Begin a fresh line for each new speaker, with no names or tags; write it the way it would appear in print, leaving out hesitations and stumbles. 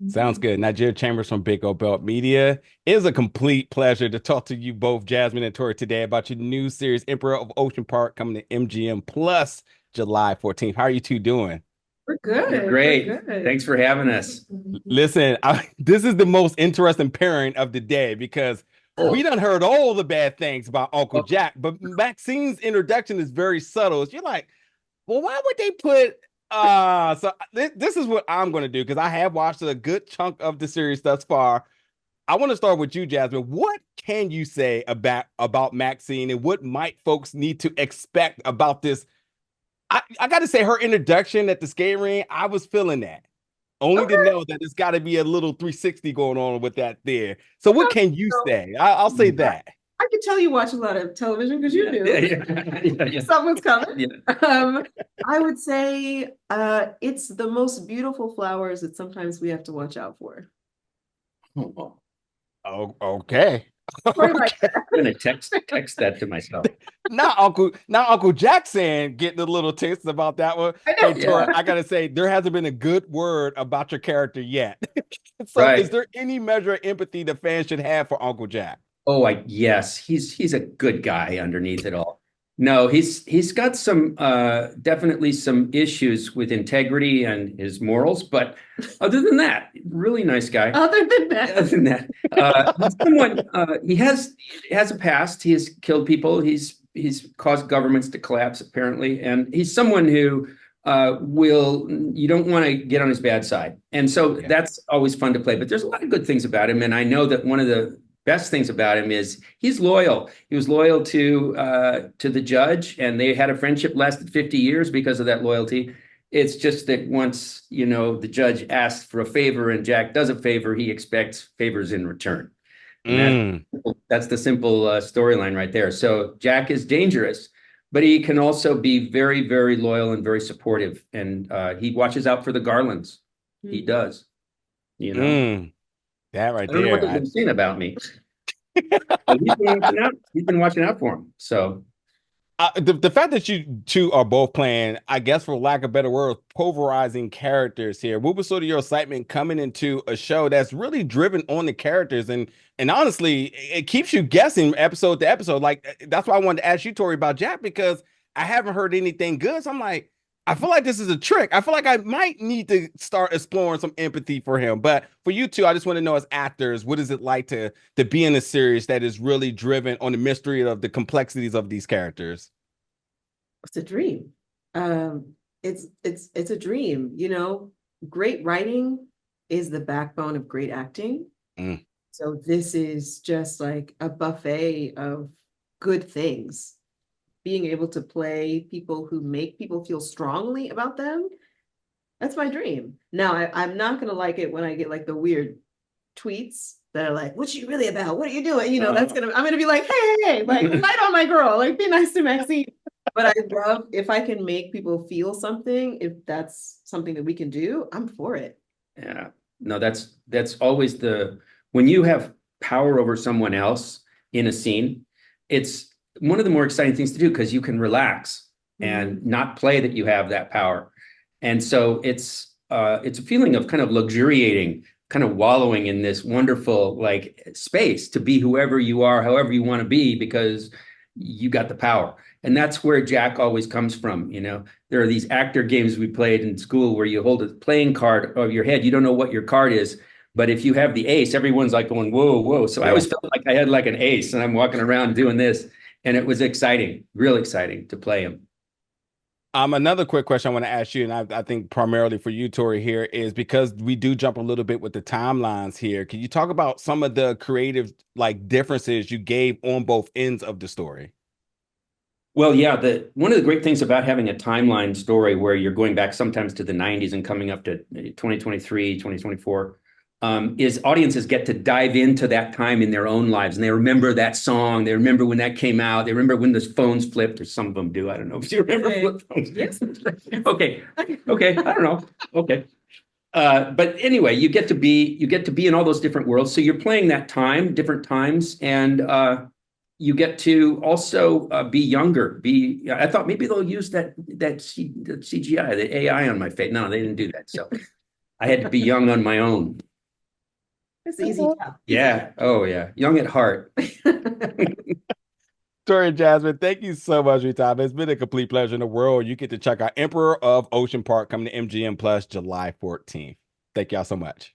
Sounds good. Nigeria Chambers from Big O Belt Media. It is a complete pleasure to talk to you both, Jasmine and Tori, today about your new series, Emperor of Ocean Park, coming to MGM Plus July 14th. How are you two doing?
We're good.
We're
We're
great.
good.
Thanks for having us.
Listen, this is the most interesting pairing of the day because we done heard all the bad things about Uncle
Oh,
Jack, but Maxine's introduction is very subtle. You're like, well, why would they put this is what I'm gonna do because I have watched a good chunk of the series thus far. I want to start with you, Jasmine. What can you say about Maxine and what might folks need to expect about this? I got to say, her introduction at the skate ring, I was feeling that. Only to
Okay.
know that it's got to be a little 360 going on with that there. So, what can you
So
say? I'll say that.
I can tell you watch a lot of television because you
yeah,
do.
yeah.
Something's coming.
Yeah.
Um, I would say it's the most beautiful flowers that sometimes we have to watch out for.
Oh,
Oh, okay.
Or like,
Okay.
I'm gonna text that to myself.
Now Uncle Jackson getting a little taste about that one.
I
Hey
know.
Tori,
Yeah,
I gotta say there hasn't been a good word about your character yet. So is
right.
there any measure of empathy the fans should have for Uncle Jack?
Oh, I yes, he's a good guy underneath it all. No, he's got some definitely some issues with integrity and his morals, but other than that, really nice guy.
Other than that,
Other than that, he's someone he has a past. He has killed people. He's caused governments to collapse apparently, and he's someone who will you don't want to get on his bad side, and so
Yeah.
that's always fun to play. But there's a lot of good things about him, and I know that one of the best things about him is he's loyal. He was loyal to the judge, and they had a friendship lasted 50 years because of that loyalty. It's just that once, the judge asks for a favor and Jack does a favor, he expects favors in return. And
Mm,
that's the simple storyline right there. So Jack is dangerous, but he can also be very, very loyal and very supportive. And he watches out for the Garlands. He does, you know.
mm, that right
I don't know what
there.
they've been saying about me, but he's been watching out. He's been watching out for him. So
The fact that you two are both playing, I guess for lack of better word, pulverizing characters here. What was sort of your excitement coming into a show that's really driven on the characters and honestly, it keeps you guessing episode to episode. Like that's why I wanted to ask you, Tori, about Jack because I haven't heard anything good. So I'm like, I feel like this is a trick. I feel like I might need to start exploring some empathy for him. But for you two, I just want to know as actors, what is it like to be in a series that is really driven on the mystery of the complexities of these characters?
it's a dream. It's a dream, Great writing is the backbone of great acting.
Mm,
So this is just like a buffet of good things. Being able to play people who make people feel strongly about them, that's my dream. Now, I'm not gonna like it when I get like the weird tweets that are like, "What's she really about? What are you doing?" I'm gonna be like, "Hey, like fight on my girl, like be nice to Maxine." But I love if I can make people feel something, if that's something that we can do, I'm for it.
yeah, no, that's always the when you have power over someone else in a scene, it's one of the more exciting things to do because you can relax and
Mhm.
not play that you have that power. And so it's a feeling of kind of luxuriating, kind of wallowing in this wonderful like space to be whoever you are, however you want to be, because you got the power. And that's where Jack always comes from. There are these actor games we played in school where you hold a playing card over your head. You don't know what your card is, but if you have the ace, everyone's like going, whoa, whoa. So I
yeah.
always felt like I had like an ace and I'm walking around doing this. And it was exciting, real exciting to play him.
Another quick question I want to ask you, and I think primarily for you, Tori, here is because we do jump a little bit with the timelines here. Can you talk about some of the creative like differences you gave on both ends of the story?
Well, yeah, the one of the great things about having a timeline story where you're going back sometimes to the 90s and coming up to 2023, 2024, is audiences get to dive into that time in their own lives and they remember that song. They remember when that came out. They remember when the phones flipped, or some of them do. I don't know if you remember flip phones.
Yes.
Okay. Okay. I don't know. Okay. But anyway, you get to be in all those different worlds. So you're playing that time, different times, and you get to also be younger. I thought maybe they'll use that CGI, the AI on my face. No, they didn't do that. So I had to be young on my own.
It's easy tough.
Yeah. Oh, yeah. Young at heart.
Torrey and Jasmine, thank you so much for your time. It's been a complete pleasure in the world. You get to check out Emperor of Ocean Park coming to MGM Plus July 14th. Thank y'all so much.